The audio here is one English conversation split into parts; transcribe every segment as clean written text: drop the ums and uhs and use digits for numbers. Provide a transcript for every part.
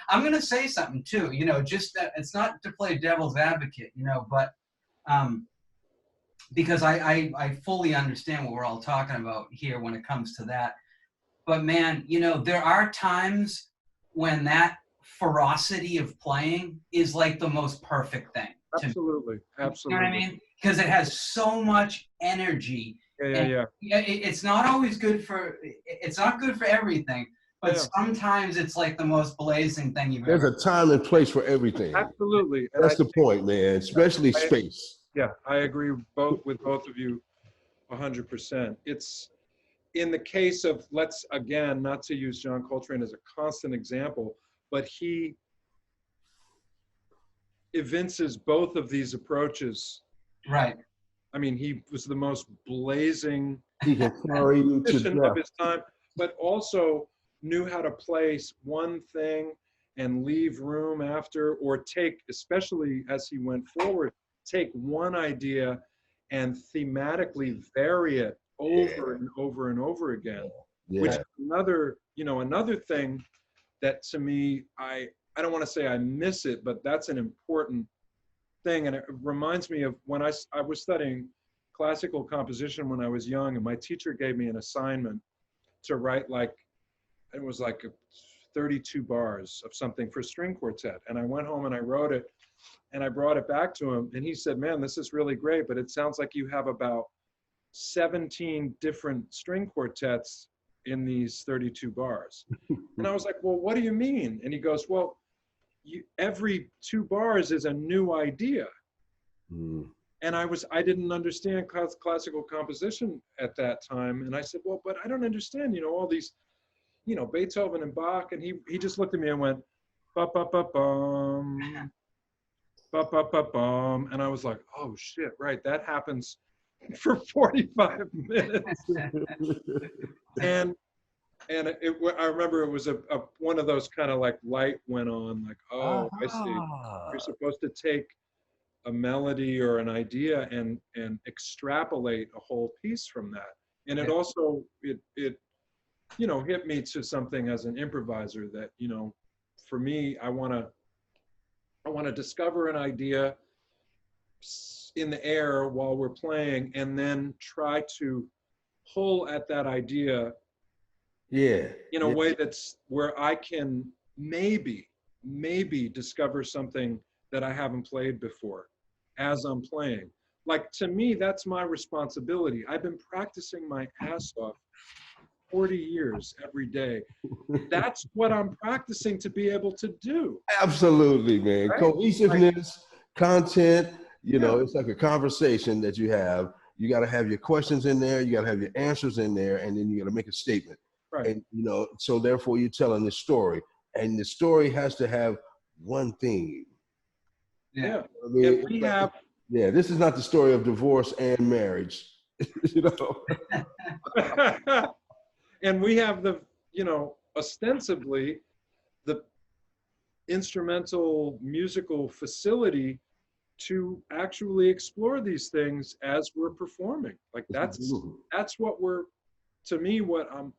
I'm going to say something too, you know, just that it's not to play devil's advocate, you know, but because I fully understand what we're all talking about here when it comes to that. But man, you know, there are times when that ferocity of playing is like the most perfect thing to me. Absolutely, absolutely. You know what I mean? Because it has so much energy. Yeah. It's not always good for, it's not good for everything, but sometimes it's like the most blazing thing you've ever. There's a time and place for everything. Absolutely. And that's the point, man, especially space. Yeah, I agree with both of you 100%. It's in the case of, let's, again, not to use John Coltrane as a constant example, but he evinces both of these approaches. Right. I mean, he was the most blazing he can carry you to of his time, but also knew how to place one thing and leave room after, or take, especially as he went forward, take one idea and thematically vary it over and over and over again. Which is another, you know, another thing that to me, I don't want to say I miss it, but that's an important thing. And it reminds me of when I was studying classical composition when I was young, and my teacher gave me an assignment to write, like, it was like 32 bars of something for string quartet. And I went home and I wrote it and I brought it back to him, and he said, man, this is really great, but it sounds like you have about 17 different string quartets in these 32 bars. And I was like, well, what do you mean? And he goes, well, every 2 bars is a new idea. And I didn't understand classical composition at that time. And I said, well, but I don't understand, you know, all these, you know, Beethoven and Bach. And he just looked at me and went, ba-ba-ba-bum, ba-ba-ba-bum. And I was like, oh shit, right, that happens for 45 minutes. and I remember it was one of those kind of like light went on, like, oh, I see. You're supposed to take a melody or an idea and extrapolate a whole piece from that. And it also, it you know, hit me to something as an improviser that, you know, for me, I want to discover an idea in the air while we're playing, and then try to pull at that idea in a way that's where I can maybe discover something that I haven't played before as I'm playing. Like, to me, that's my responsibility. I've been practicing my ass off 40 years every day. That's what I'm practicing to be able to do. Absolutely, man. Right? Cohesiveness, content, you know, it's like a conversation that you have. You got to have your questions in there, you got to have your answers in there, and then you got to make a statement. Right. And, you know, so therefore you're telling the story, and the story has to have one theme. Yeah. I mean, and we have. Yeah, this is not the story of divorce and marriage, you know. And we have the, you know, ostensibly the instrumental musical facility to actually explore these things as we're performing. Like that's what we're, to me, what I'm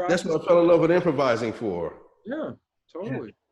That's what I fell in love with improvising for. Yeah, totally.